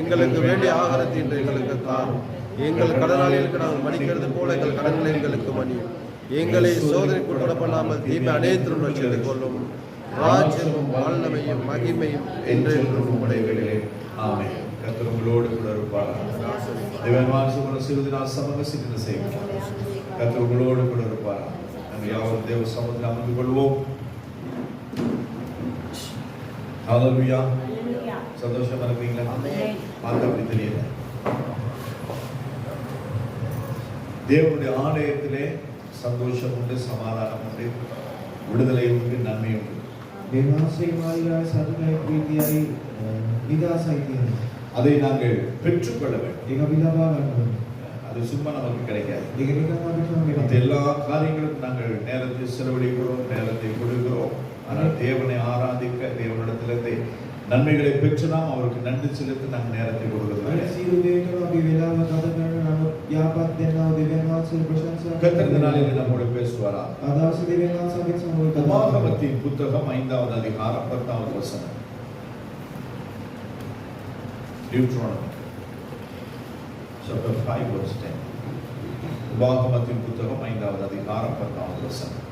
எங்களுக்கு வேண்டிய ஆகாரத்தை இன்று எங்களுக்கு தாரும். எங்கள் கடனாளிகளுக்கு நாங்கள் மன்னிக்கிறது போல எங்கள் கடன்களை எங்களுக்கு மன்னியும். எங்களை சோதனைக்கு உட்படாமல் தீமை அனைத்திலும் ரட்சித்துக் கொள்ளும். ராஜ்யமும் வல்லமையும் மகிமையும் என்றென்றும் உடையவர்களே. ஆமென். கர்த்தர் உங்களோடு கூட இருப்பார். தேவன் சிறிதினால் சமூகசிக்கிற செய்வார். கர்த்தர் உங்களோடு கூட இருப்பார். நாங்கள் யாவரும் தேவ சமூகத்தில் அமர்ந்து கொள்வோம். ஹல்லேலூயா. சந்தோஷமா இருக்கீங்களா? பார்க்க அப்படி தெரியல. தேவனுடைய ஆலயத்திலே சந்தோஷம் உண்டு, சமாதானம் உண்டு, விடுதலை உண்டு, நன்மை உண்டு. அதை நாங்கள் பெற்றுக்கொள்ள வேண்டும். அது சும்மா நமக்கு கிடைக்காது. எல்லா காரியங்களுக்கும் நாங்கள் நேரத்தை செலவழிக்கிறோம், நேரத்தை கொடுக்கிறோம். ஆனால் தேவனை ஆராதிக்க, தேவனிடத்திலிருந்து நன்மைகளை பெற்று நாம் அவருக்கு நன்றி செலுத்த நாங்கள் நேரத்தை கொடுக்கிறோம். යහපත් දෙන්නා වූ දෙවියන් වහන්සේට ප්‍රශංසා கர்த்தர் இந்த நாளில் நம்மோடு பேசுவாரா? අදවසේ දෙවියන් වහන්සේ අපිට සමග කතා කරනවා. உபாகமத்தின் புத்தகம் 5வது அதிகாரம் 10வது வசனம். Deuteronomy chapter 5 verse 10. உபாகமத்தின் புத்தகம் 5வது அதிகாரம் 10வது வசனம்.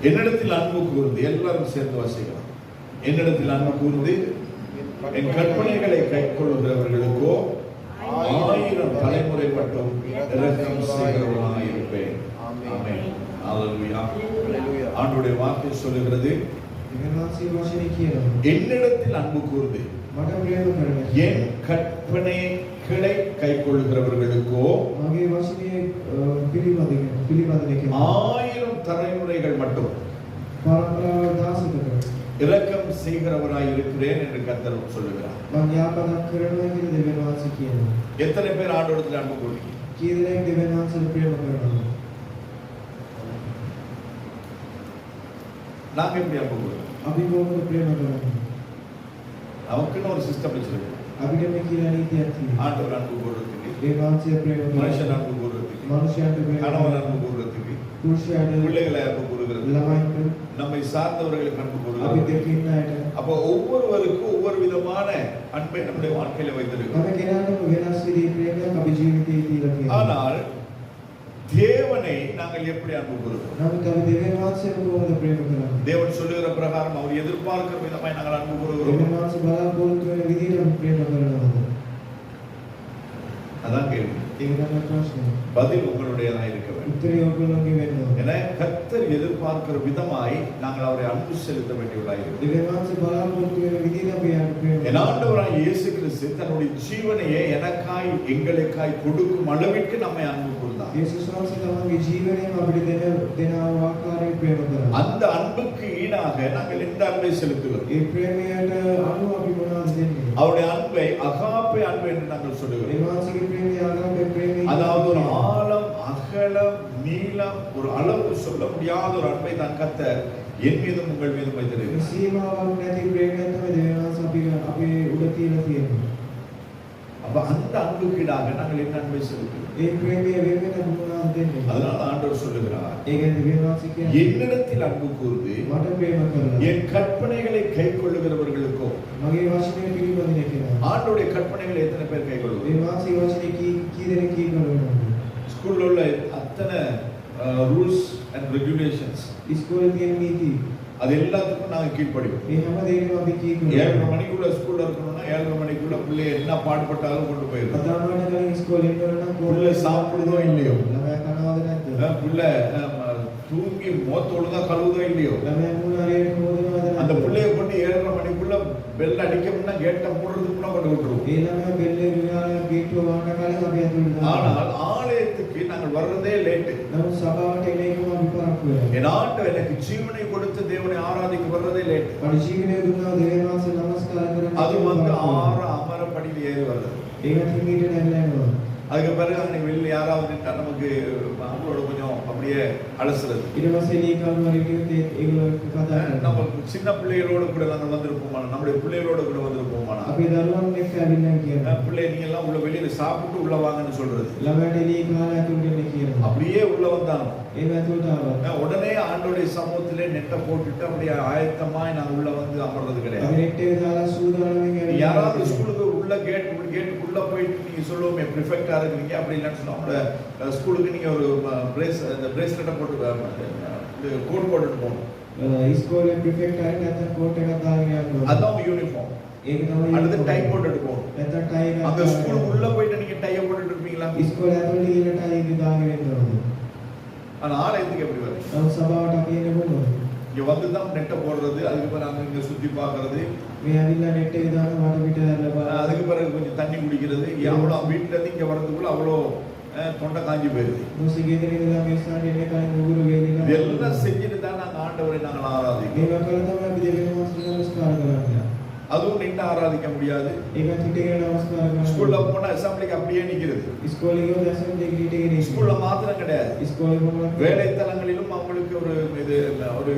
என்னிடத்தில் அன்பு கூர்ந்து, எல்லாரும் சேர்ந்து வாசிக்கலாம். என்னிடத்தில் அன்பு கூர்ந்து என் கற்பனைகளை கைக்கொள்ளுகிறவர்களுக்கோ 1000 தலைமுறை மட்டும் இரக்கம் செய்கிறவனாக இருப்பேன். ஆமென். ஹalleluya. ஆண்டவருடைய வார்த்தை சொல்லுகிறது, දෙවියන් වහන්සේ වචනේ කියනවා. என்னிடத்தில் அன்பு கூர்ந்து මට ප්‍රේම කරන என் கற்பனைகளை கைக்கொள்ளுகிறவர்களுக்கோ මගේ වචනේ පිළිපදින කෙනා 1000 தலைமுறைகள் மட்டும் පරම්පරාව 16කට இரக்கம் செய்கிறவராய் இருக்கிறேன் என்று கர்த்தர் சொல்லுகிறார். මම යාපනක් කරනවා කියලා දෙවියන් වහන්සේ කියනවා. எத்தனை பேர் ஆண்டவரிடத்தில் அன்பு கூறுவீங்க? කී දෙනෙක් දෙවියන් වහන්සේට ප්‍රේම කරනවා? நாங்க எப்படி அன்பு கூறுவோம்? අපි කොහොමද ප්‍රේම කරන්නේ? நமக்குன்னு ஒரு சிஸ்டம் வச்சிருக்கோம். අපිට මේ කියලා නීතියක් තියෙනවා. ஆண்டவர் அன்பு கூறுறதுக்கு, දෙවියන් වහන්සේ ප්‍රේම மனுஷன் කරනවා. அன்பு கூறுறதுக்கு, මනුෂ්‍යයන්ට ප්‍රේම கணவன் කරනවා. அன்பு கூறுறதுக்கு, පුරුෂයාට பிள்ளைகளை அன்பு கூறுகிறது, ළමයින්ට நம்மை சார்ந்தவர்களுக்கு அன்பு අපි கூறுகிறது. දෙකින් අයට அப்போ ஒவ்வொருவருக்கும் ஒவ்வொரு விதமான அன்பை நம்முடைய வாழ்க்கையில வைத்திருக்கிறோம். හැම කෙනාටම වෙනස් විදිහේ ප්‍රේමයක් අපි ජීවිතයේ තියලා තියෙනවා. ஆனால் தேவனை நாங்கள் எப்படி அன்பு கூறுவோம்? නමුත් අපි දෙවියන් වහන්සේට කොහොමද ප්‍රේම කරන්නේ? தேவன் சொல்லுகிற பிரகாரம் அவர் எதிர்பார்க்கிற விதமாய் நாங்கள் அன்பு கூறுகிறோம். දෙවියන් වහන්සේ බලාපොරොත්තු වෙන විදිහට අපි ප්‍රේම කරනවාද? அதான் கேள்வி. ඒක තමයි ප්‍රශ්නේ. பதில் உங்களுடையதாக இருக்க வேண்டும். උත්තරය ඔයගොල්ලෝගේ වෙන්න ඕනේ. என கர்த்தர் எதிர்பார்க்கிற விதமாய் நாங்கள் அவரை அன்பு செலுத்த வேண்டியவர்களாக இருக்கிறோம். දෙවියන් වහන්සේ බලාපොරොත්තු වෙන විදිහට අපි යාට ප්‍රේම என் ஆண்டவராய் இயேசு கிறிஸ்து தன்னுடைய ஜீவனையே எனக்காய் எங்களுக்காய் கொடுக்கும் அளவிற்கு நம்மை அன்பு கூர்ந்தார். යේසුස් වහන්සේ තමන්ගේ ජීවනයම අපිට දෙන ආකාරයෙන් ප්‍රේම කරා. அந்த அன்புக்கு ஈடாக நாங்கள் இந்த அன்பை செலுத்துகிறோம். ඒ ප්‍රේමයට අනුව අපි මොනවද දෙන්නේ? அவருடைய அன்பை அகாப்பே அன்பு என்று நாங்கள் சொல்லுகிறோம். දෙවියන් වහන්සේගේ ප්‍රේමය ආගමේ ප්‍රේමය. அதாவது ஒரு ஆழம், அகலம், நீளம், ஒரு அளவு சொல்ல முடியாத ஒரு அன்பை தான் கர்த்தர் என் மீதும் உங்கள் மீதும் வைத்திருக்கிறார். සීමාවක් නැති ප්‍රේමයක් තමයි දෙවියන් වහන්සේ අපේ උඩ තියලා තියෙන්නේ. அப்ப அந்த அன்புக்கு ஈடாக நாங்கள் என்ன அன்பை செலுத்துகிறோம்? ඒ ප්‍රේමය වෙන වෙන මොනවද දෙන්නේ? அதனால ஆண்டவர் சொல்லுகிறார், ඒ කියන්නේ දෙවියන් වහන්සේ කියන්නේ என்னிடத்தில் அன்பு கூர்ந்து මට ප්‍රේම කරලා என் கற்பனைகளை கைக்கொள்ளுகிறவர்களுக்கோ. මගේ වචනේ පිළිපදින කෙනා. ஆண்டவருடைய கற்பனைகளை எத்தனை பேர் கைக்கொள்ளுவோம்? දෙවියන් වහන්සේ වචනේ කී දෙනෙක් කීකරනවා? ஸ்கூல்ல உள்ள அத்தனை ரூல்ஸ் அண்ட் ரெகுலேஷன்ஸ் ඉස්කෝලේ තියෙන නීති அது எல்லாத்துக்கும் நாங்க கீழ்ப்படிவோம். මේ හැම දෙයකම අපි කීකරනවා. 7:30 மணிக்குள்ள ஸ்கூல்ல இருக்கணும்னா 7:30 மணிக்குள்ள பிள்ளை என்ன பாடுபட்டாலும் கொண்டு போயிடும். අදාළවට කලින් ඉස්කෝලේ ඉන්නවනම් பிள்ளை சாப்பிடுதோ இல்லையோ, ළමයා කනවද නැද්ද? பிள்ளை தூங்கி மோத்த ஒழுங்கா கழுவுதோ இல்லையோ, ළමයා මූණ හරියට හොදනවද அந்த නැද්ද? பிள்ளைய கொண்டு 7:30 மணிக்குள்ள பெல் அடிக்கணும்னா கேட்டை மூடுறதுக்கு முன்ன கொண்டு விட்டுருவோம். ඒ ළමයා බෙල්ලේ විනාඩියක් ගේට්ටුව වහන්න කලින් අපි ඇතුළට දානවා. ஆனால் ஆலயத்துக்கு நாங்கள் வர்றதே லேட்டு. නමුත් සභාවට එන එකම අපි පරක්කු වෙනවා. என் ஆண்டவர் எனக்கு ஜீவனை கொடுத்த தேவனை ஆராதிக்க வர்றதே லேட். මට ජීවනය දුන්නා දෙවියන් වහන්සේ නමස්කාර කරන්න. அது வந்து 6 அமரப்படியில் ஏறி வருது. ඒකට හිමීට නැගලා යනවා. அதுக்கு பிறகு அன்னைக்கு வெளியில யாராவது நின்றா நமக்கு அவங்களோட கொஞ்சம் அப்படியே அலசுறது. ඊට පස්සේ ලීකාරු වලින් ඒගොල්ලෝ කතා நம்ம කරනවා. சின்ன பிள்ளைகளோட கூட நாங்கள் வந்திருப்போமா, நம்முடைய பிள்ளைகளோட கூட வந்திருப்போமா, අපේ දරුවන් එක්ක ඇවිල්ලා කියනවා. பிள்ளை நீங்க எல்லாம் உள்ள வெளியில சாப்பிட்டு உள்ள வாங்கன்னு சொல்றது. ළමයාට එළිය කාලා ඇතුළට එන්න කියනවා. அப்படியே உள்ள வந்தாங்க. ඒ ඇතුළට ආවා. உடனே ஆண்டோடைய சமூகத்திலே நெட்டை போட்டுட்டு அப்படியே ஆயத்தமாய் நான் உள்ள வந்து அமர்றது අපි கிடையாது. නෙට් එක දාලා සූදානම්ෙන් யாராவது ஸ்கூலுக்கு உள்ள கேட்டுக்குள்ள போயிட்டு நீங்க சொல்லுவோமே ப்ரிஃபெக்டா இருக்கிறீங்க அப்படி இல்லைன்னு சொன்னா உங்களோட ஸ்கூலுக்கு நீங்க ஒரு பிரேஸ்லெட்டை போட்டு கோட் போட்டுட்டு போகணும். ඉස්කෝලේ ප්‍රිෆෙක්ට් ආයෙත් නැත්නම් කෝට් එකක් දාගෙන යනවා. அதான் யூனிஃபார்ம். ඒක තමයි அடுத்து டை போட்டுட்டு போகணும். නැත්නම් ටයි එකක් அந்த ஸ்கூலுக்கு உள்ள போயிட்டு நீங்க டைய போட்டுட்டு இருப்பீங்களா? ඉස්කෝලේ ඇතුළට ගිහින් ටයි එක දාගෙන යනවා. ஆனா ஆலயத்துக்கு எப்படி வரும்? නමුත් සභාවට අපි එන්නේ කොහොමද? இங்க வந்து தான் நெட்டை போடுறது, அதுக்கு பிறகு அங்க இங்க சுத்தி பார்க்கறது, මේ ඇවිල්ලා නෙට් එක දාන වට පිට හැරලා බලන්න. அதுக்கு பிறகு கொஞ்சம் தண்ணி குடிக்கிறது, எவ்வளோ வீட்டுல இருந்து இங்க வரதுக்குள்ள அவ்வளோ தொண்டை காஞ்சி போயிருது. මොකද ගෙදර ඉඳලා මේ ස්ථානයේ එන්න කලින් උගුරු වේදිනා. இதெல்லாம் செஞ்சுட்டு தான் நாங்க ஆண்டவரை நாங்கள் ஆராதிக்கிறோம். මේවා කළා තමයි අපි දෙවියන් වහන්සේට නමස්කාර කරන්නේ. அதுவும் மாத்திரம் நின்று ஆராதிக்க முடியாது. ඒකත් හිටගෙන නමස්කාර කරනවා. ஸ்கூல்ல போனா அசெம்பிளிக்கு அப்படியே நிக்கிறது. ඉස්කෝලේ ගියොත් ඇසෙම්බලි එකට හිටගෙන ඉන්නවා. ஸ்கூல்ல மாத்திரம் கிடையாது. ඉස්කෝලේ මොකක්ද? வேலை தலங்களிலும் அவங்களுக்கு ஒரு இது ஒரு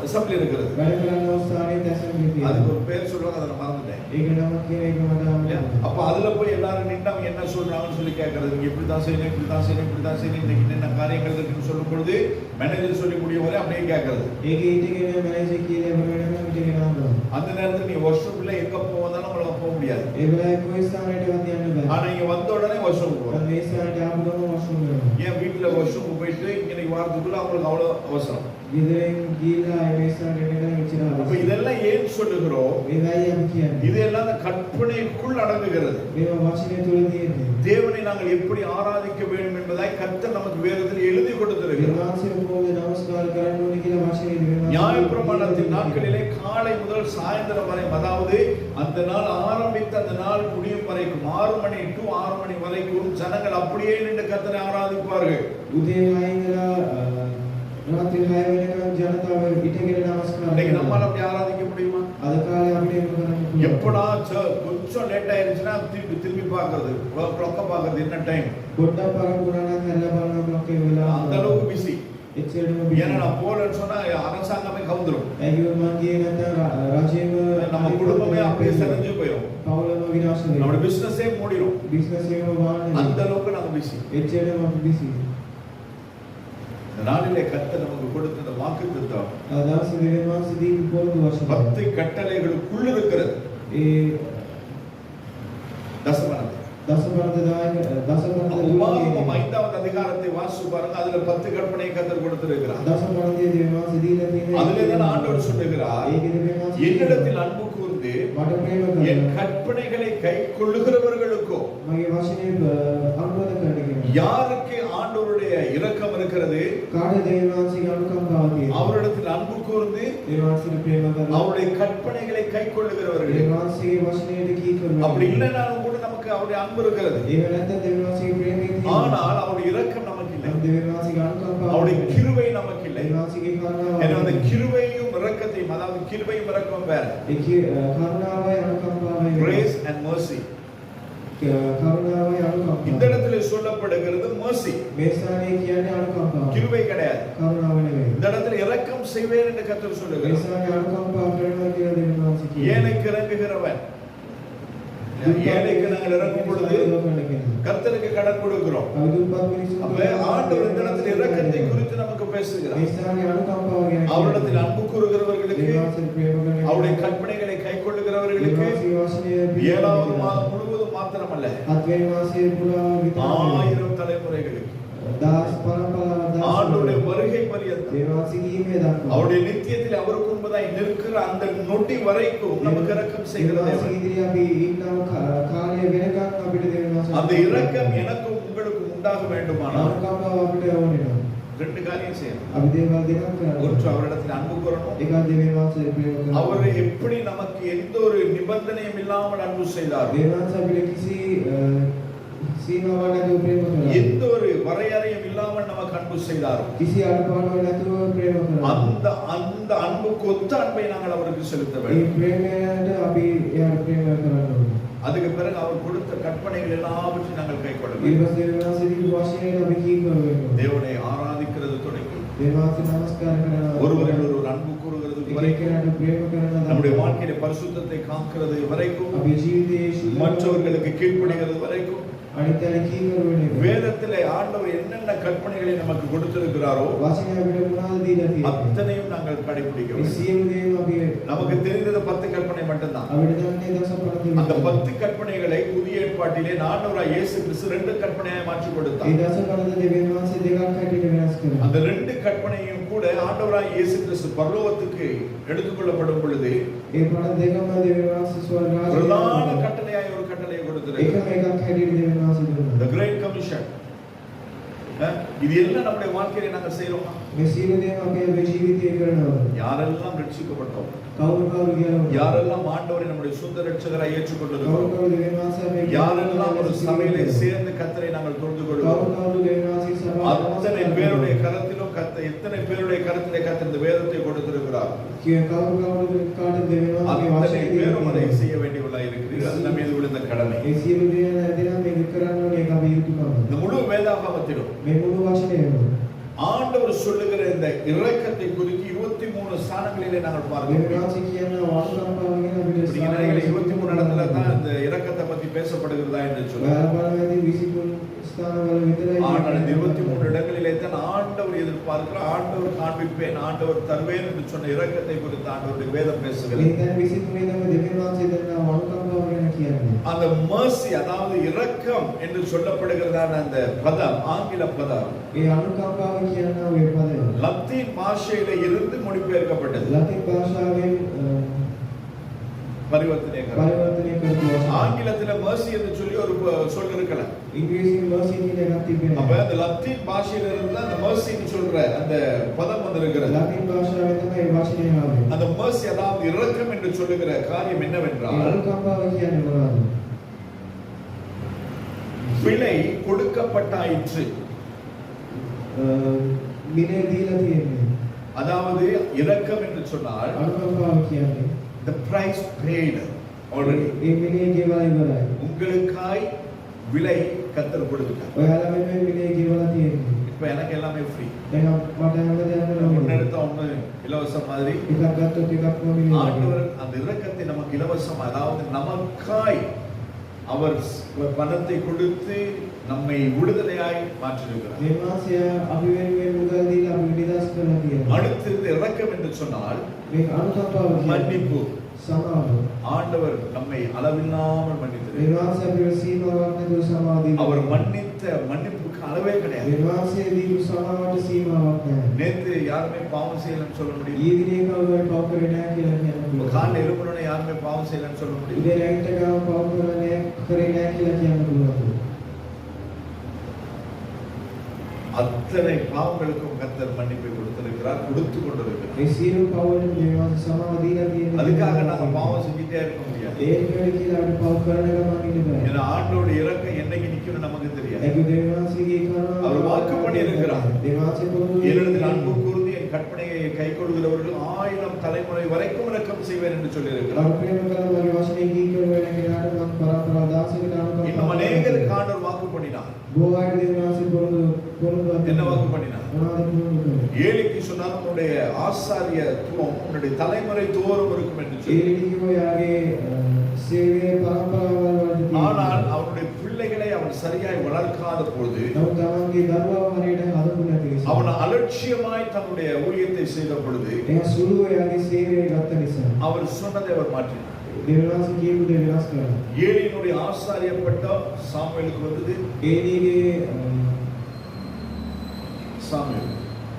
அசெம்பிளி இருக்கிறது. වැඩ කරන අවස්ථාවේ ඇසෙම්බලි තියෙනවා. அதுக்கு ஒரு பேர் சொல்றாங்க, அதை நான் மறந்துட்டேன். ඒක නම කියන එක මට இல்லையா? அப்ப அதுல போய் எல்லாரும் நின்று அவங்க என்ன சொல்றாங்கன்னு சொல்லி கேட்கறது. நீங்க இப்படிதான் செய்யணும், இப்படிதான் செய்யணும், இப்படிதான் செய்யணும், இன்னைக்கு என்ன காரியங்கள் இருக்குன்னு சொல்லும் பொழுது மேனேஜர் சொல்லி முடிய வரை அப்படியே கேட்கறது. ඒකේ හිටගෙන මැනේජර් කියන එක වෙනකම් හිටගෙන ආනවා. அந்த நேரத்துல நீ வாஷ்ரூம்ல எங்க போவதாலும் உங்களுக்கு போக முடியாது. ඒ වෙලාවේ කොයි ස්ථානයකවත් යන්න බෑ. ஆனா இங்க வந்த உடனே வாஷ்ரூம் போறோம். මේ ස්ථානයට ආපු ගමන් වොෂ්රූම් වෙනවා. ஏன் வீட்டுல வாஷ்ரூம் போயிட்டு இன்னைக்கு வாரத்துக்குள்ள அவங்களுக்கு அவ்வளவு அவசரம். ගෙදරින් ගිහලා මේ ස්ථානයට එන්න ඉච්චිනා. அப்ப இதெல்லாம் ஏன் சொல்லுகிறோம்? මේවයි අපි කියන්නේ. இதெல்லாம் அந்த கற்பனைக்குள் அடங்குகிறது. මේවා වචනේ තුල තියෙන්නේ. தேவனை நாங்கள் எப்படி ஆராதிக்க வேண்டும் என்பதை கர்த்தர் நமக்கு வேதத்தில் எழுதி கொடுத்திருக்கிறார். විශ්වාසයෙන් කොහොමද නමස්කාර කරන්න ඕනේ කියලා වචනේ දෙනවා. நியாயப்பிரமாணத்தின் நாட்களிலே காலை முதல் சாயந்தரம் வரை, அதாவது அந்த நாள் ஆரம்பித்து அந்த நாள் முடியும் வரைக்கும் 6 மணி to 6 மணி வரைக்கும் ஜனங்கள் அப்படியே நின்று கர்த்தரை ஆராதிப்பார்கள். උදේ 6 ඉඳලා ராத்திரி 6 වෙනකම් ජනතාව පිටගෙන නමස්කාර இன்னைக்கு කරනවා. நம்மால அப்படி ஆராதிக்க முடியுமா? අද කාලේ අපිට ඒක කරන්න පුළුවන්. எப்படா கொஞ்சம் லேட் ஆயிருச்சுன்னா திரும்பி பார்க்கிறது, கிளாக்க பார்க்கிறது, என்ன டைம். පොඩ්ඩක් පරපුරා නම් හැල්ලා බලන ක්ලොක් එක වෙලා அந்த அளவுக்கு பிஸி. එච්චරම ஏன்னா நான் போலன்னு சொன்னா அரசாங்கமே கவுந்துரும். ඇයි මං ගියේ නැත්නම් රජයේම நம்ம குடும்பமே அப்படியே சரிஞ்சு போயிடும். පවුලම විනාශ වෙනවා. நம்மளோட பிசினஸே மூடிடும். බිස්නස් එකම වාහනේ. அந்த அளவுக்கு நாங்க பிஸி. එච්චරම අපි බිසි. இந்த நாளிலே கர்த்தர் நமக்கு கொடுத்த இந்த வாக்குத்தத்தம் දවස් දෙකක් මාස දීපු පොරොන්දු වශයෙන් 10 கட்டளைகளுக்குள் இருக்கிறது. ඒ தசமனம். දසපරද உபாகமம் 5வது அதிகாரத்தை வாசிச்சு பாருங்க. அதுல 10 கற்பனை கர்த்தர் கொடுத்திருக்கிறார். දසපරදයේ දේවාස දීලා තියෙනවා. அதிலே தான் ஆண்டவர் சொல்லுகிறார், என்னிடத்தில் அன்பு கூர்ந்து මට ප්‍රේම என் කරනවා. கற்பனைகளை கைக்கொள்ளுகிறவர்களுக்கோ, මගේ වචනේ අනුමත කරන්න කියනවා. யாருக்கு ஆண்டவருடைய இரக்கம் இருக்கிறது, කාට දේවාසික අනුකම්පාව තියෙනවා. அவரிடத்தில் அன்பு கூர்ந்து දේවාසික ප්‍රේම කරනවා. அவருடைய கற்பனைகளை கைக்கொள்ளுகிறவர்கள். දේවාසිකේ වචනයට කීකරනවා. அப்படி இல்லைனாலும் கூட நமக்கு அவருடைய அன்பு இருக்கிறது. ඒක නැත්නම් දේවාසික ප්‍රේමය තියෙනවා. ஆனால் அவருடைய இரக்கம் நமக்கு இல்லை. දේවාසික අනුකම්පාව. அவருடைய கிருபை நமக்கு இல்லை. දේවාසිකේ කරුණාව. எனவே அந்த கிருபையும் இரக்கத்தையும், அதாவது கிருபையும் இரக்கம் வேற. ඒ කරුණාවයි අනුකම්පාවයි. Grace and mercy. කරුණාවයි අනුකම්පාව. இந்த இடத்துல சொல்லப்படுகிறது mercy. මේ ස්ථානයේ කියන්නේ අනුකම්පාව. கிருபை கிடையாது. කරුණාව නෙවෙයි. இந்த இடத்துல இரக்கம் செய்வேன் என்று கர்த்தர் මේ சொல்லுகிறார். ස්ථානයේ අනුකම්පාව කරනවා කියලා දේවාසික කියනවා. ஏழைக்கு இறங்குகிறவன். ஏழைக்கு நாங்கள் இறங்கும் பொழுது கர்த்தருக்கு கடன் கொடுக்கிறோம். அப்ப ஆண்டவர் இந்த இடத்துல இரக்கத்தை குறித்து நமக்கு பேசுகிறார். அவரிடத்தில் அன்பு கூறுகிறவர்களுக்கு, அவருடைய கற்பனைகளை கைக்கொள்ளுகிறவர்களுக்கு 7வது மாதம் முழுவதும் மாத்திரமல்ல, 1000 தலைமுறைகளுக்கு ஆண்டவருடைய வருகை பரியந்தம், அவருடைய நித்தியத்தில் அவருக்கு முன்பதாய் நிற்கிற அந்த நொடி வரைக்கும் நமக்கு இரக்கம் செய்கிறது. அந்த இரக்கம் எனக்கும் உங்களுக்கும் உண்டாக வேண்டுமானால் 2 காரியம் செய்யணும். ஒன்று, அவரிடத்தில் அன்பு கூறணும். அவர் எப்படி நமக்கு எந்த ஒரு நிபந்தனையும் இல்லாமல் அன்பு செய்தார், எந்த ஒரு வரையறையும் இல்லாமல் நமக்கு அன்பு செய்தார், அந்த அந்த அன்புக்கு ஒத்த அன்பை நாங்கள் அவருக்கு செலுத்த வேண்டும். அதுக்கு பிறகு அவர் கொடுத்த கற்பனைகள் எல்லாவற்றையும் நாங்கள் கைக்கொள்ள வேண்டும். தேவனை ஆராதிக்கிறது தொடங்கி ஒருவரில் ஒருவர் அன்பு கூறுகிறது வரைக்கும், நம்முடைய வாழ்க்கையில பரிசுத்தத்தை காக்கிறது வரைக்கும், மற்றவர்களுக்கு கீழ்ப்படிகிறது வரைக்கும், வேதத்திலே ஆண்டவர் என்னென்ன கற்பனைகளை நமக்கு கொடுத்திருக்கிறாரோ அத்தனையும் நாங்கள் கடைபிடிக்க வேண்டும். நமக்கு தெரிந்தது 10 கற்பனை மட்டும்தான். அந்த 10 கற்பனைகளை புதிய ஏற்பாட்டிலே ஆண்டவராகிய இயேசு கிறிஸ்து 2 கற்பனையாய் மாற்றி கொடுத்தார். அந்த 2 கற்பனையும் கூட ஆண்டவராகிய இயேசு கிறிஸ்து பரலோகத்துக்கு எடுத்துக்கொள்ளப்படும் பொழுது பிரதான கட்டளையாய் ஒரு கட்டளையை கொடுத்திருக்கிறார். The Great Commission. இது எல்லாம் நம்முடைய வாழ்க்கையில நாங்க செய்றோமா? මේ සියලු දේම අපේ ජීවිතයේ කරනවා. யாரெல்லாம் ரட்சிக்கப்பட்டோம், කවුරු කවුරු කියනවා. யாரெல்லாம் ஆண்டவரை நம்முடைய சொந்த ரட்சகராய் කවුරු ஏற்றுக்கொண்டிருக்கிறோம், කවුරු දෙවියන් වහන්සේ අපේ யாரெல்லாம் ஒரு சபையிலே சேர்ந்து கர்த்தரை நாங்கள் தொழுது කවුරු கொள்கிறோம், කවුරු දෙවියන් වහන්සේ அத்தனை பேருடைய கரத்திலும் எத்தனை பேருடைய கரத்திலே கர்த்தர் இந்த வேதத்தை கொடுத்திருக்கிறார். කවුරු කවුරු කාට දෙවියන් වහන්සේ அத்தனை වාසය பேரும் அதை කරනවා. செய்ய வேண்டியவர்களாக இருக்கிறீர்கள். அது நம்ம மீது விழுந்த கடமை. මේ සියලු දේම ඇදලා මේක කරන්න ඕනේ ඒක අපේ යුතුයකම. இந்த முழு வேதாகமத்திலும் මේ මුළු වචනයම ஆண்டவர் சொல்லுகிற இந்த இரக்கத்தை குறித்து 23 ஸ்தானங்களிலே நாங்கள் දෙවියන් பார்க்கிறோம். වහන්සේ කියන වාසනාව ගැන අපිට நீங்க நினைக்கிறீங்க 23 இடத்துல தான் இந்த இரக்கத்தை பத்தி பேசப்படுகிறதா என்று சொல்லுங்க. ඔයාලා බලන්නේ 23 ස්ථානවල විතරයි. ஆனால் இந்த 23 இடங்களிலே தான் ஆண்டவர் எதிர்பார்க்கிறார், ஆண்டவர் காண்பிப்பேன், ஆண்டவர் தருவேன் என்று சொன்ன இரக்கத்தை குறித்து ஆண்டவருடைய வேதம் பேசுகிறது. මේ දැන් 23 දම දෙවියන් වහන්සේ දෙන්නා අනුකම්පාව ගැන කියන්නේ. அந்த mercy, அதாவது இரக்கம் என்று சொல்லப்படுகிறதான அந்த பதம், ஆங்கில பதம் ඒ අනුකම්පාව කියන ඔය පදය லத்தீன் பாஷையில இருந்து மொழிபெயர்க்கப்பட்டது, ලතින් භාෂාවෙන් பரிவர்த்தனை පරිවර්තනය කරපු වචන. ஆங்கிலத்துல mercy என்று சொல்லி ஒரு சொல் இருக்கல. ඉංග්‍රීසියෙන් mercy කියන එකක් තිබෙනවා. அப்ப அந்த லத்தீன் பாஷையில இருந்து அந்த mercy ன்னு சொல்ற அந்த பதம் வந்திருக்கிறது. ලතින් භාෂාවෙන් තමයි ඒ වචනේ ආවේ. அந்த mercy, அதாவது இரக்கம் என்று சொல்லுகிற காரியம் ඒ என்னவென்றால், අනුකම්පාව කියන්නේ මොනවද? விலை கொடுக்கப்பட்டாயிற்று, මිනේ දීලා තියෙන්නේ. அதாவது இரக்கம் என்று சொன்னால் අනුකම්පාව කියන්නේ the price paid already. ඒ මිනේ ගෙවලා ඉවරයි. உங்களுக்காய் விலை கர்த்தர் கொடுத்துட்டார். ඔයාලා මේ මිනේ ගෙවලා තියෙන්නේ. இப்ப எனக்கு எல்லாமே ஃப்ரீ. දැන් මට හැමදේම ஒன்னு ලොකු. எடுத்த ஒண்ணு இலவசம் மாதிரி එකක් ගත්තොත් එකක් නොමිලේ. ஆண்டவர் அந்த இரக்கத்தை நமக்கு இலவசம், அதாவது நமக்காய் அவர் பணத்தை கொடுத்து நம்மை விடுதலையாய் மாற்றியிருக்கிறார். මේ මාසය අපි වෙනුවෙන් මුදල් දීලා අපි නිදහස් කරලා තියෙනවා. அடுத்து இந்த இரக்கம் என்று சொன்னால் මේ අනුකම්පාව කියන්නේ மன்னிப்பு. සමාව. ஆண்டவர் நம்மை அளவில்லாமல் මේ மன்னித்திருக்கிறார். මාසය අපිට සීමාවක් නැතුව සමාව දීලා. அவர் மன்னித்த மன்னிப்புக்கு அளவே கிடையாது. මේ මාසයේ දීපු සමාවට සීමාවක් නැහැ. நேத்து யாருமே பாவம் செய்யலன்னு சொல்ல முடியும். ඊ දිනේ කවුරුහරි පව් කරේ නැහැ කියලා කියන්න පුළුවන්. காலைல எழும்புனோட யாருமே பாவம் செய்யலன்னு சொல்ல முடியும். උදේ රැට ගාව පව් කරේ නැහැ කියලා කියන්න පුළුවන්. அத்தனை பாவங்களுக்கும் கர்த்தர் மன்னிப்பை கொடுத்திருக்கிறார், கொடுத்து கொண்டிருக்கிறார். මේ සියලු පව්වලට මේ මාසය සමාව දීලා තියෙනවා. அதுக்காக நாங்க பாவம் செஞ்சுட்டே இருக்க முடியாது. ඒකට කියලා අපිට පව් කරන ගමන් ඉන්න බෑ. ஏன்னா ஆண்டோட இறக்கம் என்னைக்கு நிக்கும்னு நமக்கு தெரியாது. ඒක දෙවියන්සේගේ කරුණාව. அவர் வாக்கு பண்ணியிருக்கிறார். දෙවියන්සේ පොරොන්දු என்னிடத்தில் அன்பு கூர்ந்து என் கற்பனையை கைக்கொள்கிறவர்கள் 1000 தலைமுறை வரைக்கும் இரக்கம் செய்வேன் என்று சொல்லியிருக்கிறார். ප්‍රේම කරන මගේ වචනේ කීකර වෙන කෙනාට මම පරාපරා දාසයකට இன்னும் අනුකම්පාව அநேகருக்கு ஆண்டவர் வாக்கு பண்ணினார். බොහෝ අය දෙවියන්සේ පොරොන්දු என்ன வாக்கு பண்ணினார்? මොනවද පොරොන්දු කළේ? ஏலிக்கு சொன்னார், உன்னுடைய ஆசாரியத்துவம் உன்னுடைய தலைமுறை தோறும் இருக்கும் என்று ඒ சொல்லி. ලිඛිතෝ යාගේ සේවයේ පරම්පරාවල් වලට ஆனால் அவனுடைய பிள்ளைகளை அவன் சரியாய் வளர்க்காத பொழுது නමුත් තමන්ගේ දරුවව හරියට හදපු නැති නිසා அவன் அலட்சியமாய் தன்னுடைய ஊழியத்தை செய்த பொழுது එයා සුළුව යාගේ සේවය ගත්ත නිසා அவர் சொன்னதை அவர் மாற்றினார். දෙවියන්සේ කියපු දේ වෙනස් කරා. ஏலியினுடைய ஆசாரிய பட்டம் சாமுவேலுக்கு வந்தது. ඒනීගේ சாமுவேல்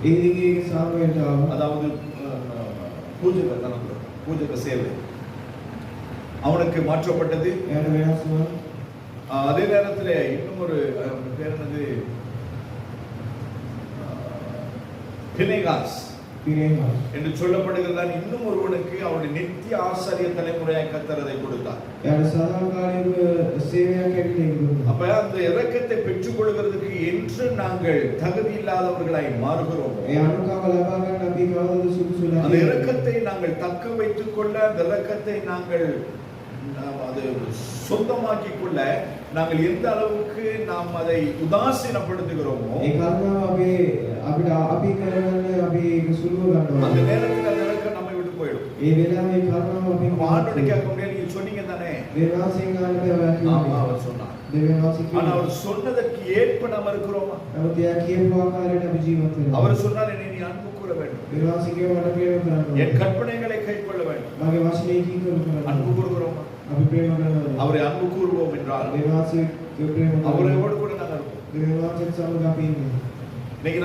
ඒනීගේ සාමුවෙල්ට ආවා. அதாவது பூஜக தனக்கு பூஜக சேவை அவனுக்கு மாற்றப்பட்டது. එයාට වෙනස් වුණා. அதே நேரத்தில் இன்னும் ஒரு பேர் என்னது, பினேகாஸ் පිනේහා என்று சொல்லப்படுகிறதான் இன்னும் ஒருவனுக்கு அவருடைய நித்திய ஆசாரிய தலைமுறையாய் கர்த்தர் அதை கொடுத்தார். එයාට සදාකාලික සේවයක් ඇවිල්ලා ඉන්නවා. அப்ப அந்த இரக்கத்தை பெற்றுக் கொள்கிறதுக்கு என்று நாங்கள் தகுதி இல்லாதவர்களாய் மாறுகிறோம். ඒ අනුකම්පාව ලබා ගන්න අපි කවදාද සුදුසු அந்த නැහැ. இரக்கத்தை நாங்கள் தக்க வைத்துக் கொள்ள, அந்த இரக்கத்தை நாங்கள் அது சொந்தமாக்கிக் கொள்ள நாங்கள் எந்த அளவுக்கு நாம் அதை உதாசீனப்படுத்துகிறோமோ ඒ කරුණාව අපිට අපි කරගන්න අපි ඒක සුළුව அந்த ගන්නවා. நேரத்தில் அந்த இரக்கம் நம்மை விட்டு போயிடும். ඒ වෙලාවේ කරුණාව අපි ஆண்டோட கேட்க முடியாது, நீங்க சொன்னீங்க தானே. දෙවියන්සේ ගන්න බෑ ஆமா, ඔයා அவர் சொன்னார். දෙවියන්සේ ஆனா කියනවා. அவர் சொன்னதற்கு ஏற்ப நாம் இருக்கிறோமா? නමුත් එයා කියපු ආකාරයට අපි ජීවත් වෙනවා. அவர் சொன்னார், என்னை நீ அன்பு கூற வேண்டும், දෙවියන්සේ කියව මට ප්‍රේම කරන්න என் ඕනේ. கற்பனைகளை கைக்கொள்ள வேண்டும். මගේ වචනේ කීකරු කරන්න அன்பு ඕනේ. கூறுகிறோமா? අපි ප්‍රේම කරනවා. அவரை அன்பு கூறுவோம் என்றால் දෙවියන්සේ ප්‍රේම කරනවා. அவரோடு கூட நாங்கள் இருப்போம். දෙවියන්සේ සමග අපි ඉන්නේ. இன்னைக்கு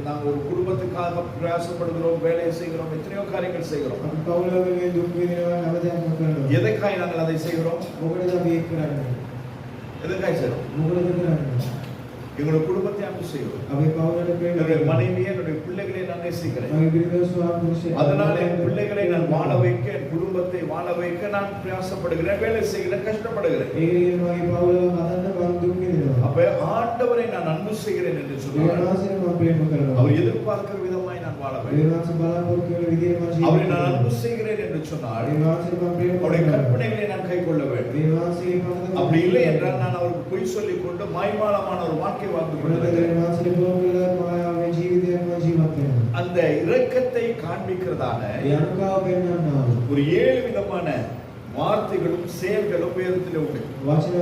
நாங்க ஒரு குடும்பத்துக்காக பிரயாசப்படுகிறோம், வேலையை செய்கிறோம், எத்தனையோ காரியங்கள் செய்கிறோம். අපි පවුල වෙනුවෙන් දුක් විඳිනවා හැමදේම කරනවා. எதற்காக நாங்கள் அதை செய்கிறோம்? මොකටද අපි ඒක කරන්නේ? எதற்காக செய்கிறோம்? මොකටද කරන්නේ? எங்களுடைய குடும்பத்தை அன்பு செய்வோம். අපි පවුලට ප්‍රේම என்னுடைய කරනවා. மனைவியை என்னுடைய பிள்ளைகளை நான் நேசிக்கிறேன். මගේ බිරිඳ ස්වාමි පුරුෂය அதனால என் பிள்ளைகளை நான் வாழ வைக்க, என் குடும்பத்தை வாழ வைக்க நான் பிரயாசப்படுகிறேன், வேலை செய்கிறேன், கஷ்டப்படுகிறேன். ඒ කියන මගේ පවුල හදන්න මම දුක් විඳිනවා. அப்ப ஆண்டவரை நான் அன்பு செய்கிறேன் என்று சொன்னார். දේවාසිර මම ප්‍රේම කරනවා. அவர் எதிர்பார்க்கிற விதமாய் நான் வாழ வேண்டும். දේවාසිර බලාපොරොත්තු වෙන විදිහට මම அவரை ජීවත් நான் වෙනවා. அன்பு செய்கிறேன் என்று சொன்னால் දේවාසිර මම ප්‍රේම அவருடைய කරනවා. கற்பனைகளை நான் கைக்கொள்ள வேண்டும். දේවාසිරේ පනත அப்படி இல்லை என்றால் நான் அவருக்கு பொய் சொல்லிக் கொண்டு மாய்மாலமான ஒரு வாழ்க்கை வாழ்ந்து கொண்டிருக்கிறேன். දේවාසිර බෝකල මායාවේ ජීවිතයක් මම ජීවත් වෙනවා. அந்த இரக்கத்தை காண்பிக்கிறதான ඒ අනුකම්පාව පෙන්වන්නා වූ ஒரு 7 விதமான வார்த்தைகளும் செயல்களும் வேதத்தில் உண்டு. වචන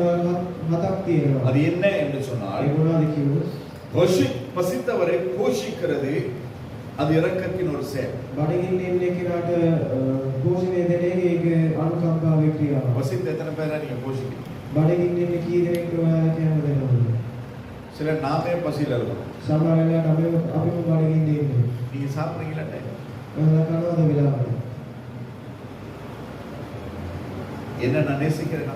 හතක් තියෙනවා. அது என்ன என்று சொன்னால் ඒ මොනවද කිව්වොත් பசித்தவரை போஷிக்கிறது அது இரக்கத்தின் ஒரு செயல். බඩගින්න ඉන්න කෙනාට පෝෂණය දෙන එක ඒක අනුකම්පාවේ ක්‍රියාවක්. பசித்த எத்தனை பேரை நீங்க போஷிக்கிறீங்க? බඩගින්න ඉන්න කී දෙනෙක්ට ඔයාලා කියන්න දෙනවද? சில நாமே பசியில இருக்கோம். සමහර වෙලාවට අපිම බඩගින්න ඉන්නේ. நீங்க சாப்பிடுறீங்களா? ඔයාලා කනවද වෙලාවට? என்ன நான் நேசிக்கிறேன்னா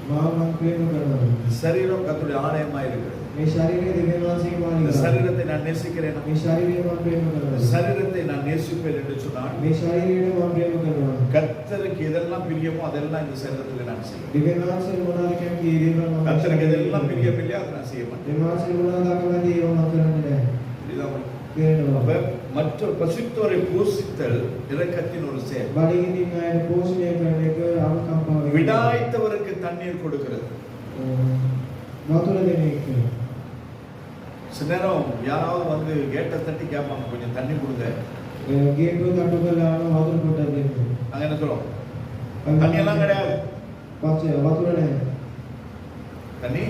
මාව මම ප්‍රේම කරනවා. சரீரம் கர்த்தருடைய ஆலயமா இருக்கிறது. මේ ශරීරය දෙවියන් වහන්සේගේ இந்த මාලිගාව. சரீரத்தை நான் நேசிக்கிறேன்னா මේ ශරීරය මම ප්‍රේම කරනවා. சரீரத்தை நான் நேசிப்பேன் என்று சொன்னால் මේ ශරීරය මම ප්‍රේම කරනවා. கர்த்தருக்கு எதெல்லாம் பிரியமோ அதெல்லாம் இந்த சரீரத்தில் நான் செய்வேன். දෙවියන් වහන්සේ මොනවාද කැමති ඒ දේවල් මම கர்த்தருக்கு எதெல்லாம் பிரியமில்லையோ அதை நான் செய்ய மாட்டேன். දෙවියන් වහන්සේ මොනවාද අකමැති ඒවා මම කරන්නේ නැහැ. புரியுதா உங்களுக்கு? තේරෙනවද? அப்ப மற்ற பசித்தோரை போஷித்தல் இரக்கத்தின் ஒரு செயல். බඩගින්න ඉන්න අයට පෝෂණය කරන එක අනුකම්පාවේ. விடாய்த்தவருக்கு தண்ணீர் கொடுக்கிறது. වතුර දෙන එක. சில நேரம் யாராவது வந்து கேட்டை தட்டி கேட்பாங்க, கொஞ்சம் தண்ணி கொடுங்க. ගේට්ටුව තට්ටු කරලා ආව වතුර පොඩ්ඩක් දෙන්න. நாங்க என்ன சொல்றோம்? தண்ணி எல்லாம் கிடையாது. පස්සේ වතුර නැහැ. தண்ணி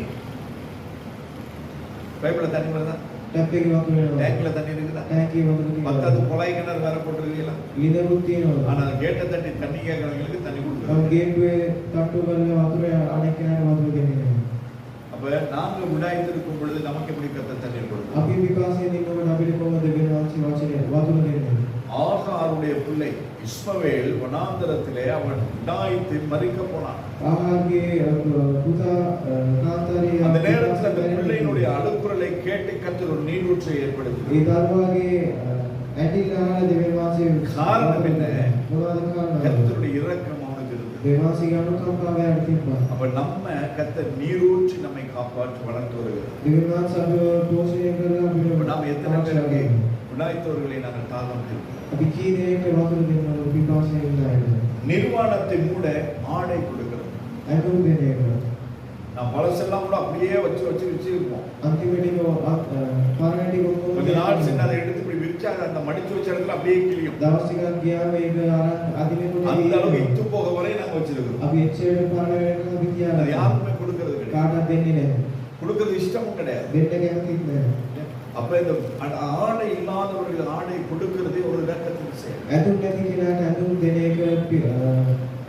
பைப்ல தண்ணி வருதா? ටැප් එකේ වතුර එනවා. டேங்க்ல தண்ணி இருக்குதா? ටැංකියේ වතුර பத்தாவது තියෙනවා. குழாய் கிணறு வேற போட்டுருக்கீங்களா? ලිඳුත් තියෙනවා. ஆனா கேட்டை தட்டி தண்ணி கேட்கறவங்களுக்கு தண்ணி මම கொடுக்குறது. ගේට්ටුවේ තට්ටු කරලා වතුර අනෙක් කෙනාට වතුර දෙන්නේ නැහැ. அப்ப நாங்க விடாய்த்திருக்கும் பொழுது நமக்கு எப்படி கர்த்தர் தண்ணீர் கொடுத்தார்? අපි විපාසයෙන් ඉන්නකොට අපිට කොහොමද දෙවියන් වහන්සේ වචනේ වතුර දෙන්නේ? ஆகாருடைய பிள்ளை இஸ்மவேல் வனாந்தரத்திலே அவன் விடாய்த்து மரிக்க போனான். ආහාරගේ පුතා කාන්තාරයේ அந்த நேரத்தில் அந்த பிள்ளையினுடைய அழுக்குரலை கேட்டு கர்த்தர் ஒரு நீரூற்றை ஏற்படுத்தினார். ඒ දරුවාගේ ඇටිලා දෙවියන් වහන්සේ காரணம் என்ன? මොනවද කාරණා? கர்த்தருடைய இரக்கம் அவனுக்கு இருந்தது. දෙවියන් වහන්සේගේ අනුකම්පාව යට තිබ්බා. அப்ப நம்ம கர்த்தர் நீரூற்றி நம்மை காப்பாற்றி வளர்த்து வருகிறார். දෙවියන් වහන්සේ අපිව පෝෂණය කරලා இப்ப අපිට நாம் எத்தனை பேருக்கு விடாய்த்தவர்களை நாங்கள் தாழ்ந்து අපි කී දෙනෙක්ට වතුර දෙන්නවද විපාසයෙන් ඉන්න අයට? நிர்வாணத்தை மூட ஆடை கொடுக்கிறது. ඇඳුම් දෙන එක. நான் பழசெல்லாம் கூட அப்படியே வச்சு இருப்போம். අන්තිමට පරණටි கொஞ்ச நாள் சென்று அதை எடுத்து இப்படி விரிச்சா அந்த மடிச்சு வச்ச இடத்துல அப்படியே கிளியும். දවස් ටිකක් ගියාම ඒක අරන් අදිනකොට அந்த அளவுக்கு இத்து போக வரை நாங்க வச்சிருக்கிறோம். අපි එච්චර පරණ වෙනකම් අපි அது තියාගන්නවා. யாருமே கொடுக்கிறது கிடையாது. කාටවත් දෙන්නේ නැහැ. கொடுக்கிறது இஷ்டமும் கிடையாது. දෙන්න කැමතිත් නැහැ. அப்ப இந்த ஆடை இல்லாதவர்கள் ஆடை கொடுக்கிறது ஒரு இரக்கத்தின் செயல். ඇඳුම් නැති කෙනාට ඇඳුම් දෙන එක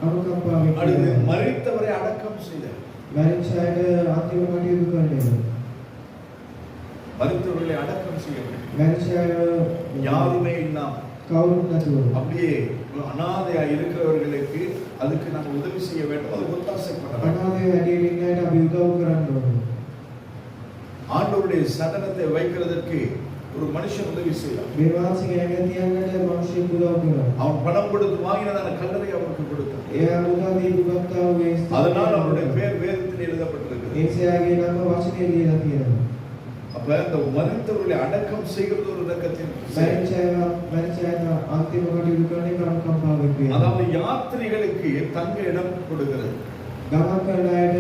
අනුකම්පාවෙන් அடுத்து කරනවා. மரித்தவரை அடக்கம் செய்தார். මරිච්ච අයට අන්තිම කටයුතු කරන්නේ. மரித்தவர்களை அடக்கம் செய்ய வேண்டும். මරිච්ච අය யாருமே இல்லாம කවුරුත් නැතුව அப்படியே அனாதையா இருக்கிறவர்களுக்கு அதுக்கு நாங்க உதவி செய்ய வேண்டும். அது ஒத்தாசை பண்ண வேண்டும். අනාථය හැටියට ඉන්න අයට අපි උදව් කරන්න ඕනේ. ஆண்டவருடைய சடலத்தை வைக்கிறதற்கு ஒரு மனுஷன் உதவி செய்யலாம். දේවාසික ඇඟ තියන්නට මිනිස්සුන්ට උදව් කරනවා. அவன் பணம் கொடுத்து வாங்கினதான கல்லறை அவனுக்கு கொடுத்தான். එයා මුදල් දීපු ගත්තා වූ ඒ அதனால் அவனுடைய பேர் வேதத்தில் எழுதப்பட்டிருக்கிறது. ඒසයාගේ නම වචනේ ලියලා තියෙනවා. அப்ப இந்த மரித்தவர்களை அடக்கம் செய்கிறது ஒரு இரக்கத்தின் செயல். මරිච්ච අය අන්තිම කටයුතු කරන එක අනුකම්පාවෙන් ක්‍රියාවක්. அதாவது யாத்திரிகளுக்கு தங்க இடம் கொடுக்கிறது. ගමන් කරන අයට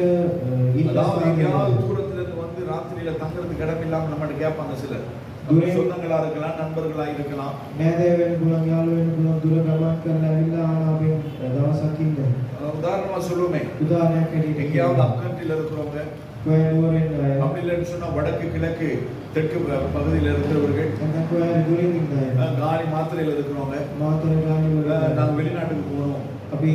அதாவது எங்கேயாவது தூரத்துல இருந்து வந்து ராத்திரியில தங்குறதுக்கு இடம் இல்லாம நம்மகிட்ட கேட்பாங்க சிலர். சொந்தங்களா இருக்கலாம், நண்பர்களா இருக்கலாம். නෑදෑ වෙන්න පුළුවන්, යාළුවෝ වෙන්න පුළුවන්, දුර ගමන් කරලා ඇවිල්ලා ආනාවෙන් දවසක් ඉන්න. உதாரணமா சொல்லுமே, උදාහරණයක් හැටියට எங்கேயாவது அப்கண்ட்ரில இருக்கிறவங்க, කොහේ නුවරින් අය, அப்படி இல்லைன்னு சொன்னா வடக்கு கிழக்கு தெற்கு பகுதியில் இருக்கிறவர்கள், නැත්නම් කොහේ දුරින් ඉන්න අය, காலி மாத்திரையில் இருக்கிறவங்க, මාතර ගානේ වල நாங்க வெளிநாட்டுக்கு போகணும், අපි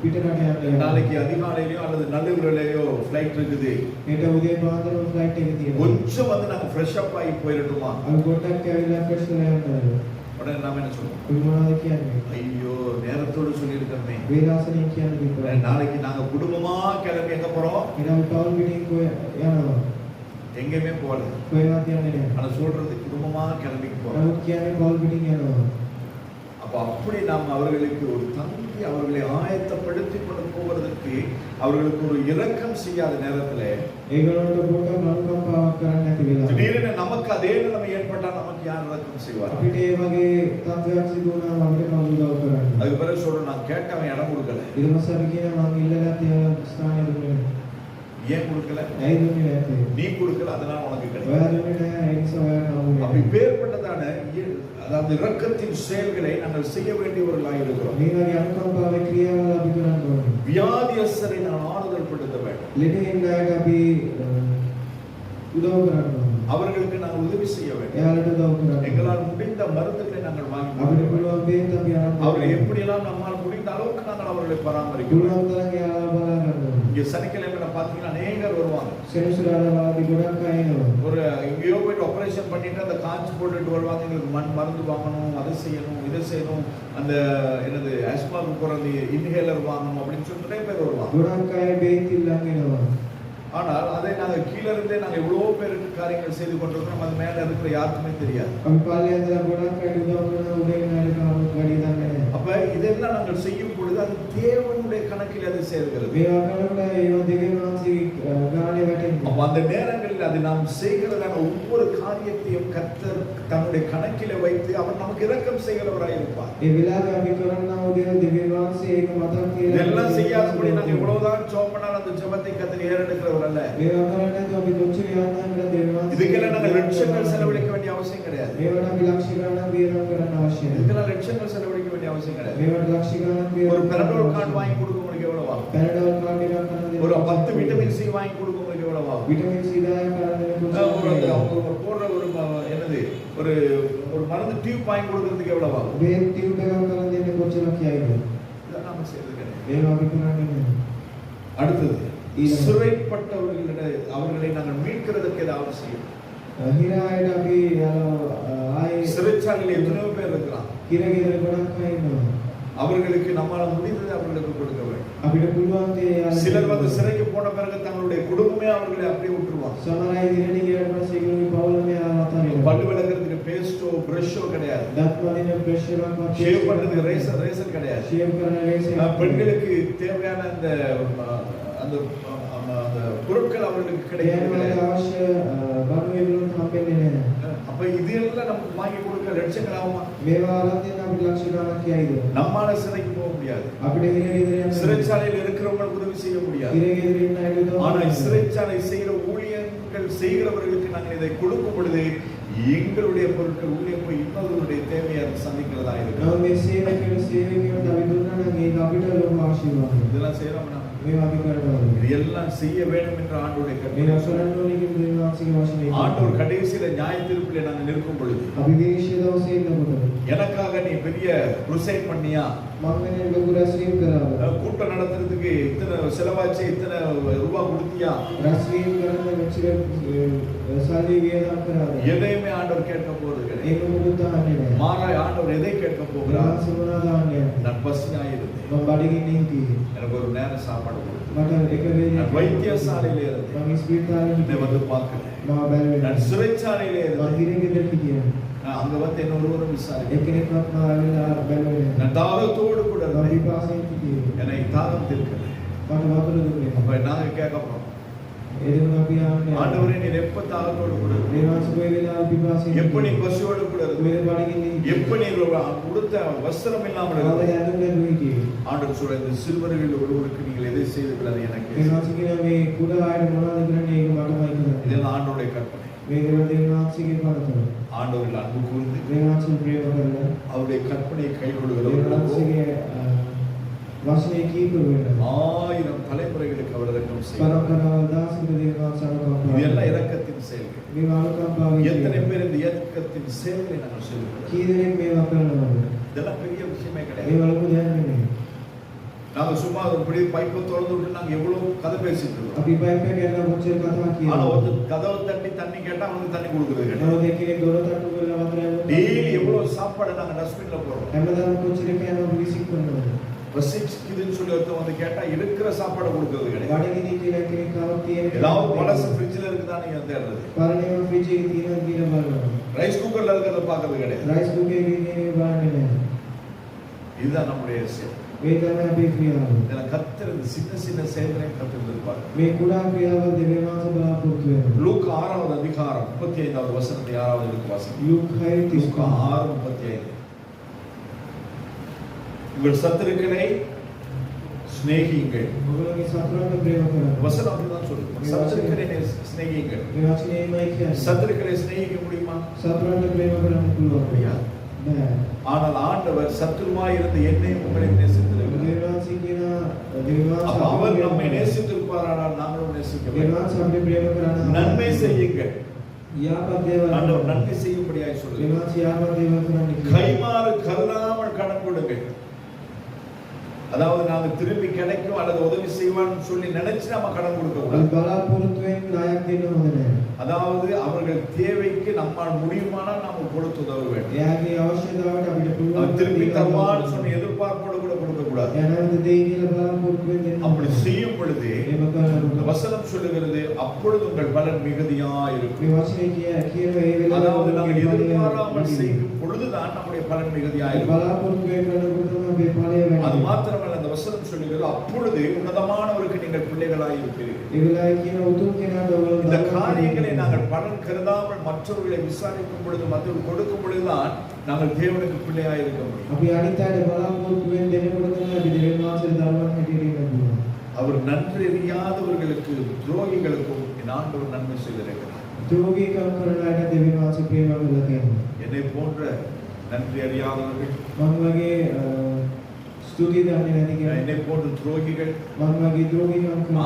පිටරට යන්න நாளைக்கு அதிகாலையிலயோ அல்லது நள்ளிரவுலயோ ஃளைட் இருக்குது, හෙට උදේ පාන්දරම ෆ්ලයිට් එක තියෙනවා. கொஞ்சம் வந்து நாங்க ஃப்ரெஷ் அப் ஆகி போயிடட்டுமா? අපි පොඩ්ඩක් ඇවිල්ලා ෆ්‍රෙෂ් වෙලා යන්න. உடனே நாம என்ன சொல்றோம்? අපි මොනවද කියන්නේ? ஐயோ நேரத்தோடு சொல்லியிருக்கோமே, වේලාසනින් කියන්නේ කිව්වා. நாளைக்கு நாங்க குடும்பமா கிளம்பி எங்க போறோம்? ඊළඟ ටවුන් පිටින් කොය යනවා. எங்கேயுமே போகல. කොහෙවත් යන්නේ නැහැ. ஆனா சொல்றது குடும்பமா கிளம்பி போறோம். නමුත් කියන්නේ පොල් පිටින් යනවා. அப்ப அப்படி நாம் அவர்களுக்கு ஒரு தங்கி அவர்களை ஆயத்தப்படுத்தி கொண்டு போவதற்கு அவர்களுக்கு ஒரு இரக்கம் செய்யாத நேரத்துல ඒගොල්ලන්ට පොඩ්ඩක් අනුකම්පාවක් කරන්න නැති වෙලාව. திடீரென நமக்கு அதே நிலைமை ஏற்பட்டா நமக்கு யார் இரக்கம் செய்வார்? අපිට ඒ වගේ තත්ත්වයක් සිදු වුණාම අපිට කවුද උදව් කරන්නේ? அதுக்கு பிறகு சொல்றோம், நான் கேட்டவன் இடம் கொடுக்கல. ඊට පස්සේ අපි කියනවා මං ඉල්ලගත්ත ස්ථානය දුන්නේ නැහැ. ஏன் கொடுக்கல? ඇයි දුන්නේ නැත්තේ? நீ கொடுக்கல, அதனால உனக்கு கிடைக்கும். ඔයා දුන්නේ නැහැ ඒ නිසා ඔයාට හම්බුනේ அப்படி නැහැ. பேர்பட்டதான அதாவது இரக்கத்தின் செயல்களை நாங்கள் செய்ய வேண்டியவர்களாக இருக்கிறோம். මේ වගේ අනුකම්පාවේ ක්‍රියාවල් අපි කරන්න ඕනේ. வியாதியஸ்தரை நான் ஆறுதல் படுத்த வேண்டும். ලෙඩින් අයට අපි උදව් කරන්න ඕනේ. அவர்களுக்கு நாங்கள் உதவி செய்ய வேண்டும். එයාලට උදව් කරන්න. எங்களால் முடிந்த மருந்துகளை நாங்கள் வாங்கி අපිට පුළුවන් බේත් අපි අරන් அவர்களை எப்படியெல்லாம் நம்மால் முடிந்த அளவுக்கு நாங்கள் அவர்களை பராமரிக்கிறோம். පුළුවන් තරම් එයාලා බලා ගන්න ඕනේ. இங்க சனிக்கிழமை பாத்தீங்கன்னா அநேகர் வருவாங்க. සෙනසුරාදා වාදී ගොඩක් අය එනවා. ஒரு எங்கேயோ போயிட்டு ஆபரேஷன் பண்ணிட்டு அந்த காஞ்சி போட்டுட்டு வருவாங்க. எங்களுக்கு மருந்து வாங்கணும், அதை செய்யணும், இதை செய்யணும், அந்த என்னது ஆஸ்மாக்கு போறது இன்ஹேலர் வாங்கணும் அப்படின்னு சொல்லி நிறைய பேர் வருவாங்க. ගොඩක් අය බේත් ඉල්ලන් එනවා. ஆனால் அதை நாங்கள் கீழே இருந்தே நாங்கள் எவ்வளோ பேருக்கு காரியங்கள் செய்து கொண்டிருக்கிறோம். அது மேல இருக்கிற யாருக்குமே தெரியாது. අපි පල්ලේ ඉඳලා ගොඩක් අය උදව් කරන උදේ වෙනාලේ කවුරුත් වැඩි දන්නේ නැහැ. அப்ப இதெல்லாம் நாங்கள் செய்யும் பொழுது அது தேவனுடைய கணக்கில் அது சேர்கிறது. මේවා කරනකොට ඒවා දෙවියන් වහන්සේ ගානේ වැටෙන්නේ. அப்ப அந்த நேரங்களில் அது நாம் செய்கிறதான ஒவ்வொரு காரியத்தையும் கர்த்தர் தன்னுடைய கணக்கிலே வைத்து அவர் நமக்கு இரக்கம் செய்கிறவராய் இருப்பார். ඒ වෙලාවේ අපි කරනා උදේ දෙවියන් වහන්සේ ඒක මතක් කියලා இதெல்லாம் செய்யாதபடி நாங்கள் எவ்வளவுதான் ஜெபம் பண்ணாலும் அந்த ஜெபத்தை கர்த்தர் ஏறெடுக்கிறவர் அல்ல. මේවා කරන්නේ නැතුව අපි කොච්චර යන්නම් කියලා දෙවියන් වහන්සේ இதுக்கெல்லாம் நாங்கள் லட்சங்கள் செலவழிக்க வேண்டிய அவசியம் கிடையாது. මේවට අපි ලක්ෂ ගණන් වියදම් කරන්න අවශ්‍ය නැහැ. இதுக்கெல்லாம் லட்சங்கள் செலவழிக்க வேண்டிய அவசியம் கிடையாது. මේවට ලක්ෂ ගණන් ஒரு වියදම් பெரடோல் கார்டு வாங்கி கொடுக்க உங்களுக்கு எவ்வளவு ஆகும்? පැනඩෝල් කාඩ් එකක් කරන්න ஒரு 10 விட்டமின் சி வாங்கி கொடுக்க உங்களுக்கு எவ்வளவு ஆகும்? විටමින් C 10ක් කරන්න ஒரு போடுற ஒரு என்னது ஒரு ஒரு மருந்து டியூப் வாங்கி கொடுக்கிறதுக்கு எவ்வளவு ஆகும்? බේත් ටියුබ් එකක් කරන් දෙන්නේ කොච්චරක් කියයිද? இதெல்லாம் நாம செய்யறது கிடையாது. මේවා අපි කරන්නේ නැහැ. அடுத்தது அவர்களை நாங்கள் மீட்கிறதுக்கு ஏதாவது செய்யும். හිරායට අපි ආයේ சிறைச்சாலையில் எத்தனையோ பேர் இருக்கிறாங்க. කිරගෙදර ගොඩක් අය ඉන්නවා. அவர்களுக்கு நம்மால முடிந்ததை அவர்களுக்கு கொடுக்க வேண்டும். අපිට පුළුවන් දේ சிலர் வந்து சிறைக்கு போன பிறகு தங்களுடைய குடும்பமே அவர்களை அப்படியே விட்டுருவாங்க. සමහර අය දිනණි ගියාට පස්සේ ඒගොල්ලෝගේ පවුලම අතාරිනවා. பல்லு விளக்குறதுக்கு பேஸ்டோ பிரஷோ கிடையாது. දත් මදින බ්‍රෂ් එකක්වත් ஷேவ் பண்றதுக்கு ரேசர் கிடையாது. ෂේව් කරන රේසර් பெண்களுக்கு தேவையான அந்த அந்த அந்த பொருட்கள் அவர்களுக்கு கிடையாது. අවශ්‍ය බණු ඒගොල්ලන්ට හම්බෙන්නේ නැහැ. அப்ப இது எல்லாம் நமக்கு வாங்கி கொடுக்க லட்சங்கள் ஆகுமா? මේවා අරන් දෙන්න අපිට ලක්ෂ ගණනක් කියයිද? நம்மால சிறைக்கு போக முடியாது. අපිට හිරගෙදර යන්න சிறைச்சாலையில் இருக்கிறவங்களுக்கு உதவி செய்ய முடியாது. හිරගෙදර ඉන්න අයට උදව් ஆனா කරන්න. சிறைச்சாலை செய்கிற ஊழியர்கள் செய்கிறவர்களுக்கு நாங்கள் இதை கொடுக்கும் பொழுது எங்களுடைய பொருட்கள் உள்ளே போய் இன்னொருவருடைய தேவையை சந்திக்கிறதா இருக்கு. නමුත් මේ සේවය කියන සේවකයන්ට අපි දුන්නා නම් ඒක අපිට ලොකු ආශිර්වාදයක්. இதெல்லாம் செய்யறோம்னா මේවා අපි කරනවා. இது எல்லாம் செய்ய வேண்டும் என்று ஆண்டவருடைய கட்டளை. මේවා කරන්න ඕනේ කියන දෙවියන් වහන්සේගේ වචනේ. ஆண்டவர் கடைசியில நியாய தீர்ப்பிலே நாங்கள் நிற்கும் பொழுது අපි විනිශ්චය දවසේ ඉන්නකොට எனக்காக நீ பெரிய க்ருசைட் பண்ணியா, මම වෙන ලොකු රැස්වීම් කරා. கூட்டம் நடத்துறதுக்கு இத்தனை செலவாச்சு, இத்தனை ரூபாய் கொடுத்தியா, රැස්වීම් කරන්න මෙච්චර සල්ලි වියදම් කරා. எதையுமே ஆண்டவர் கேட்க போறது கிடையாது. ඒක මොකද අහන්නේ නැහැ. மாறாய் ஆண்டவர் எதை கேட்க போகிறார்? සුමනාදාන්නේ. நான் பசியாயிருந்தேன், මම බඩගින්න හිටියේ. எனக்கு ஒரு நேரம் சாப்பாடு கொடு. මට එක වෙලේ நான் வைத்தியசாலையில இருந்தேன், මම ස්පිරිතාලේ என்னை හිටියේ. வந்து பார்க்கல. මම බැලුවේ நான் නැහැ. சிறைச்சாலையில මම இருந்தேன், හිරගෙදර හිටියේ. நான் அங்க வந்து என்ன ஒருவரும் விசாரிக்கல. එක්කෙනෙක්වත් මම ආවිලා බැලුවේ නැහැ. நான் தாகத்தோடு கூட මම இருந்தேன், පිපාසයෙන් හිටියේ. என்னை தாகம் தீர்க்கல. මට වතුර දුන්නේ அப்ப නැහැ. நாங்க கேட்க போறோம், ඒ දුන්න අපි ආන්නේ. ஆண்டவரே நீர் எப்ப தாகத்தோடு கூட இருந்த? මේ මාස කොයි වෙලාවෙ පිපාසයෙන් எப்ப நீ பசியோடு கூட இருந்த? මේ බඩගින්න හිටියේ. எப்ப நீர் உடுத்த வஸ்திரம் இல்லாமல் මම இருந்த? ඇඳුම් නැතුව හිටියේ. ஆண்டவர் சொல்ற இந்த சிறுவர்களில் ஒருவருக்கு நீங்கள் எதை செய்தீர்கள் அது எனக்கு මේ මාස කියන මේ කුඩා අයට මොනවද කරන්නේ ඒක මටමයි කරන්නේ. இதெல்லாம் ஆண்டவருடைய கற்பனை. මේ දේවල් දෙවියන් වහන්සේගේ පනත. ஆண்டவரில் அன்பு கூர்ந்து දෙවියන් වහන්සේ ප්‍රේම කරලා அவருடைய கற்பனையை දෙවියන් கைக்கொள்கிறவர்களுக்கோ වහන්සේගේ වචනේ කීප වෙනවා. 1000 தலைமுறைகளுக்கு அவர் இரக்கம் செய்வார். පරම්පරාව දාසික දෙවියන් වහන්සේ අනුකම්පාව. இதெல்லாம் இரக்கத்தின் செயல்கள். මේ අනුකම්පාව எத்தனை பேர் இந்த இரக்கத்தின் செயல்களை நாங்கள் செய்கிறோம்? කී දෙනෙක් මේවා කරනවද? இதெல்லாம் பெரிய விஷயமே கிடையாது. මේවා ලොකු දෙයක් නෙමෙයි. நாங்க சும்மா இப்படி பைப்பை திறந்து விட்டு நாங்க எவ்வளவு கதை பேசிட்டு இருக்கோம். අපි බයික් එක ගන්න කොච්චර කතා ஆனா කියනවා. ஒரு கதவை தட்டி தண்ணி கேட்டா அவனுக்கு தண்ணி கொடுக்குறது கிடையாது. නමුත් එක්කෙනෙක් දොර තට්ටු කරලා වතුර டெய்லி எவ்வளவு சாப்பாடு நாங்க டஸ்ட்பின்ல போடுறோம். හැමදාම කොච්චර කෑම විසික් කරනවද? இப்ப பசிக்குதுன்னு சொல்லி ஒருத்தன் வந்து கேட்டா இருக்கிற சாப்பாடு கொடுக்கிறது கிடையாது. බඩගිනි කියලා කෙනෙක් ආවොත් තියෙන ஏதாவது பழசு ஃப்ரிட்ஜ்ல இருக்குதா நீங்க தேடுறது. පරණේම ෆ්‍රිජ් එකේ තියෙනවා කියලා බලනවා. ரைஸ் குக்கர்ல இருக்கிறத பார்க்கிறது கிடையாது. රයිස් කුකර් එකේ බලන්නේ නැහැ. இதுதான் நம்முடைய விஷயம். මේ තමයි අපේ ක්‍රියාව. இதுல கர்த்தர் இந்த சின்ன சின்ன செயல்களை கற்றுக் මේ කුඩා ක්‍රියාවල් දෙවියන් වහන්සේ බලාපොරොත්තු වෙනවා. லூக்கா 6வது அதிகாரம் 35வது வசனத்தை 6வது இருக்கு வாசிங்க. ලූක් 6:35 லூக்கா 6:35 உங்கள் சத்துருக்களை சிநேகியுங்கள். ඔයගොල්ලෝගේ සතුරන්ට ප්‍රේම කරන්න. வசனம் அப்படிதான் சொல்லுது. சத்துருக்களை சிநேகியுங்கள். මේ වචනේමයි කියන්නේ. சத்துருக்களை சிநேகிக்க முடியுமா? සතුරන්ට ප්‍රේම කරන්න පුළුවන්. முடியாது. නෑ. ஆனால் ஆண்டவர் சத்துருவாய் இருந்த என்னை உங்களை நேசித்திருக்கிறார். දෙවියන් වහන්සේ කියන දෙවියන් அப்ப වහන්සේ அவர் நம்மை நேசித்திருப்பாரானால் நாங்களும் நேசிக்க දෙවියන් வேண்டும். වහන්සේ අපිට ප්‍රේම කරන්න. நன்மை செய்யுங்கள். යාපත් දේවල් ஆண்டவர் நன்மை செய்யும்படியாய் දෙවියන් சொல்லுகிறார். වහන්සේ යාපත් දේවල් කරන්න කියලා. கைமாறு கருதாமல் கடன் கொடுங்கள். அதாவது நாங்க திரும்பி கிடைக்கும் அல்லது உதவி செய்வான்னு சொல்லி நினைச்சு நம்ம கடன் கொடுக்க අපි கூடாது. බලාපොරොත්තුෙන් ණයක් දෙන්න හොඳ නැහැ. அதாவது அவர்கள் தேவைக்கு நம்மால் முடியுமானால் நாம கொடுத்து உதவ வேண்டும். එයාගේ අවශ්‍යතාවට අපිට அவர் පුළුවන් திருப்பி தருவான்னு சொன்ன எதிர்பார்ப்போடு கூட கொடுக்க கூடாது. යනවද දෙයි කියලා බලාපොරොත්තුෙන් දෙන්න. அப்படி செய்யும் பொழுது එහෙම இந்த කරනකොට வசனம் சொல்லுகிறது அப்பொழுது உங்கள் பலன் மிகுதியா இருக்கும். මේ වචනේ කියන ඒ அதாவது වෙලාවට நாங்கள் எதிர்பாராமல் செய்யும் பொழுதுதான் நம்முடைய பலன் மிகுதியா இருக்கும். බලාපොරොත්තුෙන් කරනකොට තමයි අපේ ඵලය அது වෙන්නේ. மாத்திரமல்ல அந்த வசனம் சொல்லுகிறது அப்பொழுது உன்னதமானவருக்கு நீங்கள் பிள்ளைகளாய் இருப்பீர்கள். ඒ වෙලාවේ කියන උතුම් කෙනාට ඔයගොල්ලෝ இந்த காரியங்களை நாங்கள் பலன் கருதாமல் மற்றவர்களை விசாரிக்கும் பொழுது மற்றவர்கள் கொடுக்கும் பொழுதுதான் நாங்கள் தேவனுக்கு பிள்ளையாய் இருக்க முடியும். අපි අනිත් අයට බලාපොරොත්තුෙන් දෙනකොට තමයි අපි දෙවියන් වහන්සේ දරුවන් හැටියට ඉන්න පුළුවන්. அவர் நன்றி அறியாதவர்களுக்கு துரோகிகளுக்கும் என் ஆண்டவர் நன்மை செய்திருக்கிறார். ද්‍රෝගීකම් කරන අයට දෙවියන් වහන්සේ ප්‍රේම කරලා තියෙනවා. என்னை போன்ற நன்றி அறியாதவர்கள், මම වගේ ස්තුති දන්නේ නැති කෙනා, என்னை போன்ற துரோகிகள் මම වගේ ද්‍රෝගීකම් කරන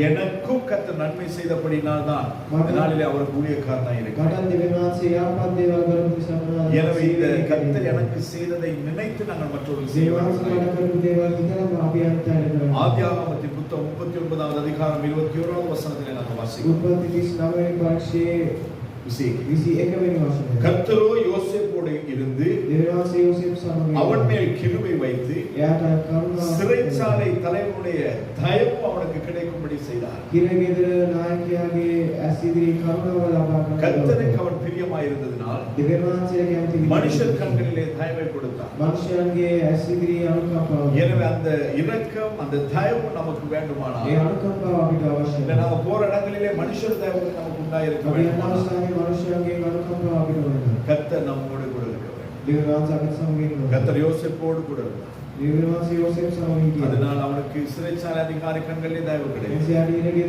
எனக்கும் கர்த்தர் நன்மை செய்தபடினால் தான் இந்த நாளிலே அவர் ஊழியக்காரனாய் இருக்கிறார். මට දෙවියන් වහන්සේ යාපත් දේවල් කරපු නිසා මම எனவே இந்த கர்த்தர் எனக்கு செய்ததை நினைத்து நாங்கள் மற்றவர்களுக்கு செய்ய දේවාංශ வேண்டும். මට කරපු දේවල් හිතලා අපි අනිත් අයට කරනවා. ஆதியாகமத்தின் புத்தகம் 39வது அதிகாரம் 21வது வசனத்திலே நாங்கள் வாசிக்கிறோம். උත්පත්ති 39 වෙනි පරිච්ඡේදයේ 21 වෙනි වචනය. கர்த்தரோ யோசேப்போடு இருந்து දෙවියන් වහන්සේ යෝසේප් සමග அவன் மேல் கிருபை வைத்து එයාට කරුණාව சிறைச்சாலை தலைவனுடைய தயவு அவனுக்கு கிடைக்கும்படி செய்தார். කිරගෙදර නායකයාගේ ඇස් ඉදිරියේ කරුණාව ලබා ගන්න. கர்த்தருக்கு அவன் பிரியமாய் இருந்ததினால் දෙවියන් වහන්සේ කැමති மனுஷர் கண்களிலே தயவை கொடுத்தார். මනුෂ්‍යයන්ගේ ඇස් ඉදිරියේ අනුකම්පාව. எனவே அந்த இரக்கம் அந்த தயவு நமக்கு வேண்டுமானால் ඒ අනුකම්පාව අපිට අවශ්‍යයි. இல்லை நாம போற இடங்களிலே மனுஷர் தயவு நமக்கு உண்டாயிருக்க අපි வேண்டுமானால் අනාවශ්‍යයි මනුෂ්‍යයන්ගේ අනුකම්පාව අපිට ඕනේ. கர்த்தர் நம்மோடு கூட இருக்க வேண்டும். දෙවියන් වහන්සේ අපිට සමග ඉන්නවා. கர்த்தர் யோசேப்போடு கூட இருந்தார். දෙවියන් වහන්සේ යෝසේප් සමග හිටියා. அதனால் அவனுக்கு சிறைச்சாலை அதிகாரி கண்களிலே தயவு கிடையாது. එනිසා ඊළඟ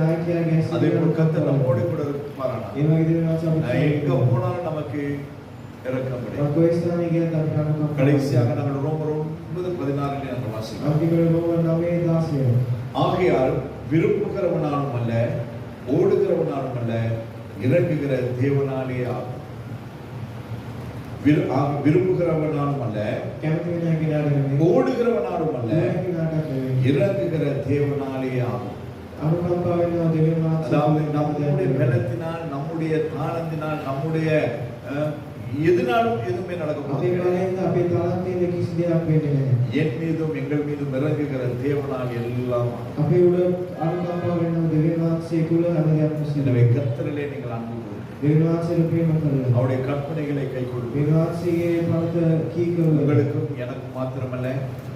නායකයාගේ ඇස් அதே போல் கர்த்தர் ඉදිරියේ நம்மோடு கூட இருப்பாரானால் ඒ වගේ දෙවියන් වහන්සේ අපිට எங்க போனாலும் நமக்கு இரக்கம் கிடைக்கும். කොයි ස්ථානයේ ගියත් අපිට අනුකම්පාව. கடைசியாக நாங்கள் ரோமர் 9:16 நாங்கள் வாசிக்கிறோம். අන්තිමට රෝමන් 9:16 ஆகையால் விரும்புகிறவனாலும் அல்ல ஓடுகிறவனாலும் அல்ல இறங்குகிற தேவனாலே ஆகும். விரும்புகிறவனாலும் அல்ல කැමති වෙන කෙනාට නෙමෙයි. ஓடுகிறவனாலும் அல்ல ඕන කෙනාට නෙමෙයි. இறங்குகிற தேவனாலே ஆகும். අනුකම්පාව වෙනවා දෙවියන් වහන්සේ. அதாவது நம்முடைய பலத்தினால் நம்முடைய தாளத்தினால் நம்முடைய எதுனாலும் எதுவுமே நடக்க අපේ போகிறது බලයෙන් අපේ තාලන්තයෙන් කිසි දෙයක් වෙන්නේ නැහැ. என் மீதும் எங்கள் மீதும் இறங்குகிற தேவனால் எல்லாம் ஆகும். අපේ උඩ අනුකම්පාව වෙනවා දෙවියන් වහන්සේ කුල හැමදේම எனவே සිදුවේ. கர்த்தரிலே நீங்கள் அன்பு கூறுங்கள். දෙවියන් වහන්සේට ප්‍රේම කරලා. அவருடைய கற்பனைகளை கைக்கொள்ளுங்கள். දෙවියන් වහන්සේගේ පරත කීකරුව. உங்களுக்கும் எனக்கு மாத்திரமல்ல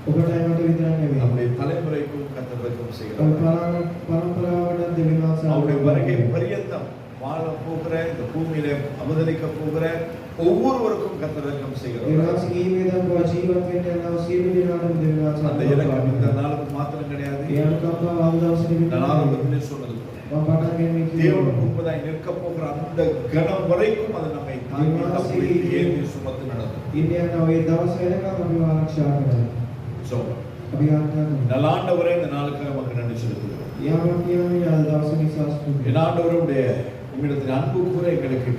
ඔබටයි මට විතරක් නෙමෙයි. நம்முடைய தலைமுறைக்கும் கர்த்தர் இரக்கம் செய்கிறார். පරම්පරාවට දෙවියන් වහන්සේ அவருடைய வருகை பரியந்தம் வாழ போகிற இந்த பூமியிலே அவதரிக்க போகிற ஒவ்வொருவருக்கும் கர்த்தர் இரக்கம் செய்கிறார். දෙවියන් වහන්සේ ජීවිතේ ජීවත් වෙන්න යන සියලු දෙනාටම දෙවියන් වහන්සේ அந்த இரக்கம் இந்த நாளுக்கு மாத்திரம் கிடையாது. ඒ අනුකම්පාව අද දවසේ நான் ஆரம்பத்திலே சொன்னது போல මම පටන් ගන්නේ தேவன் முன்பதாய் நிற்க போகிற அந்த கணம் வரைக்கும் அது நம்மை தாங்கி நம்மை ஏந்தி சுமந்து நடத்தும். ඉන්දියානු ඒ දවස් වෙනකම් අපිව ආරක්ෂා කරනවා. So, අපි ආරක්ෂා நல்லாண்டவரே இந்த நாளுக்காக நமக்கு நன்றி செலுத்துகிறோம். යාම කියන්නේ අද දවසේ නිසා ස්තුතියි. என் ஆண்டவருடைய உம்மிடத்தில் அன்பு கூற எங்களுக்கு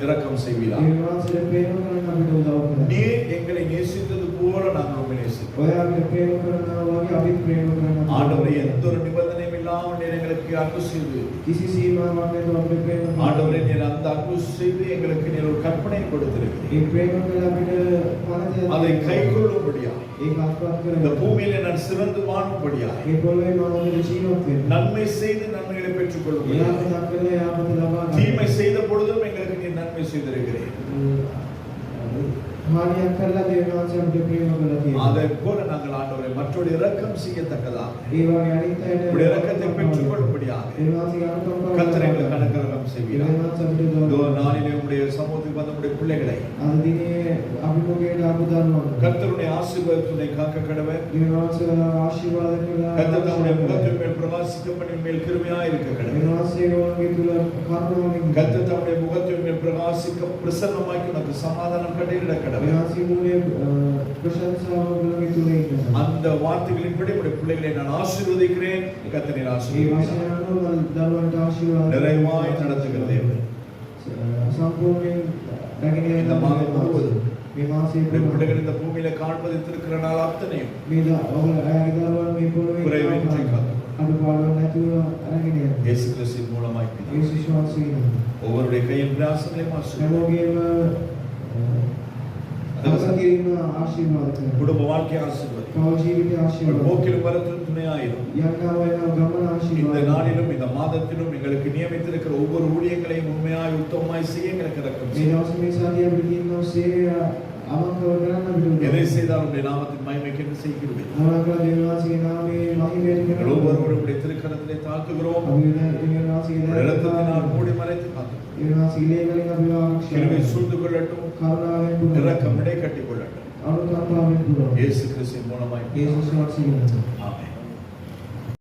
இரக்கம் செய்வீரா. දෙවියන් වහන්සේට ප්‍රේම කරන අපිට උදව් කරනවා. நீர் எங்களை நேசித்தது போல நாங்கள் உம்மை நேசிக்கிறோம். ඔයා අපිට ප්‍රේම කරනවා වගේ අපිත් ප්‍රේම කරනවා. ஆண்டவரே எந்த ஒரு நிபந்தனையும் இல்லாமல் நீர் எங்களுக்கு அன்பு செய்து කිසි සීමාවක් නැතුව අපිට ප්‍රේම කරනවා. ஆண்டவரே நீர் அந்த அன்பு செய்து எங்களுக்கு நீர் ஒரு கற்பனை கொடுத்திருக்கிறீர். ඒ ප්‍රේම කළ අපිට පරදේ அதை கைக்கொள்ளும்படியா ඒක මාර්ගපත් இந்த කරගන්න. பூமியிலே நான் சிறந்து வாழும்படியாக මේ පොළොවේ මම හොඳට ජීවත් වෙන්න. நன்மை செய்து நன்மைகளை பெற்றுக் යාපතක් கொள்ளும்படியாக කරලා යාපත ලබා ගන්න. தீமை செய்த பொழுதும் எங்களுக்கு நீ நன்மை செய்திருக்கிறேன். හානියක් කරලා දෙවියන් වහන්සේ අපිට ප්‍රේම කළා තියෙනවා. அதை போல நாங்கள் ஆண்டவரை மற்றொரு இரக்கம் செய்யத்தக்கதாக ඒ වගේ අනිත් අයට உடைய இரக்கத்தை பெற்றுக் கொள்ளும்படியாக දෙවියන් වහන්සේ අනුකම්පාව கர்த்தர் எங்களுக்கு කරනවා. அனுக்கிரகம் செய்வீராக. දෙවියන් වහන්සේ අපිට இதோ දොර நாளிலே உடைய சமூகத்துக்கு வந்த உடைய பிள்ளைகளை අද දිනේ අභිමුඛයට ආපු දරුවන් கர்த்தருடைய ஆசீர்வாதத்தை காக்க கடவை. දෙවියන් වහන්සේ ආශිර්වාද කළා. கர்த்தர் தம்முடைய முகத்தின் மேல் பிரகாசிக்க பண்ணி மேல் கிருபையாய் இருக்க கடவை. දෙවියන් වහන්සේ ඔවුන්ගේ තුල කරුණාවෙන් கர்த்தர் தம்முடைய முகத்தின் மேல் பிரகாசிக்க பிரசன்னமாக்கி உனக்கு சமாதானம் கட்டிட கடவை. දෙවියන් වහන්සේ මූලයේ ප්‍රශංසාව ඔයගොල්ලෝගේ තුල ඉන්නවා. அந்த வார்த்தைகளின்படி உடைய பிள்ளைகளை நான் ஆசீர்வதிக்கிறேன். கர்த்தரை මේ ஆசீர்வதிக்கிறார். වචන අනුව දරුවන්ට ආශිර්වාද நிறைவாய் நடத்துகிற தேவன். සම්පූර්ණයෙන් රැගෙන இந்த යන மாதம் முழுவதும் මේ මාසයේ உடைய பிள்ளைகள் இந்த பூமியில காண்பதித்திருக்கிற நாள் அத்தனையும் මේ ඔයාගේ දරුවන් මේ පොළොවේ குறைவின்றி காத்து. අඩුපාඩුවක් නැතුව අරගෙන යනවා. இயேசு கிறிஸ்துவின் மூலமாய் பிதா. යේසුස් වහන්සේ ஒவ்வொருடைய கையின் பிரயாசங்களையும் ஆசீர்வதிக்கிறேன். හැමෝගේම අවසන් ආශිර්වාද කරනවා. குடும்ப வாழ்க்கையை ஆசீர்வதி. පෞල් ජීවිතය உங்கள் ආශිර්වාද போக்கிலும் வரத்திலும் துணையாயிரும். යන්නාව යන ගමන இந்த ආශිර්වාද நாளிலும் இந்த மாதத்திலும் எங்களுக்கு நியமித்திருக்கிற ஒவ்வொரு ஊழியங்களையும் உண்மையாய் உத்தமமாய் செய்ய எங்களுக்கு இரக்கம் මේ செய்யும். දවස් මේ සතිය අපිට තියෙනවා සේවය අවංකව කරන්න අපිට எதை செய்தாலும் உடைய நாமத்தின் மகிமைக்கு என்று செய்கிறேன். මොනවාද දෙවියන් වහන්සේගේ නාමයේ මහිමයට எங்கள் කරනවා. ஒவ்வொருவரும் உடைய திருக்கரத்திலே தாழ்த்துகிறோம். අපි දෙවියන් වහන්සේගේ உடைய இரத்தத்தினால் மூடி மறைத்து காத்து. දෙවියන් වහන්සේ ඉලේවලින් අපි கிருபை ආරක්ෂා சூழ்ந்து கொள்ளட்டும். කරුණාවෙන් පුරවන්න. இரக்கம் இடை கட்டிக் கொள்ளட்டும். අනුකම්පාවෙන් පුරවන්න. இயேசு கிறிஸ்துவின் மூலமாய் යේසුස් වහන්සේගේ ஆமென்.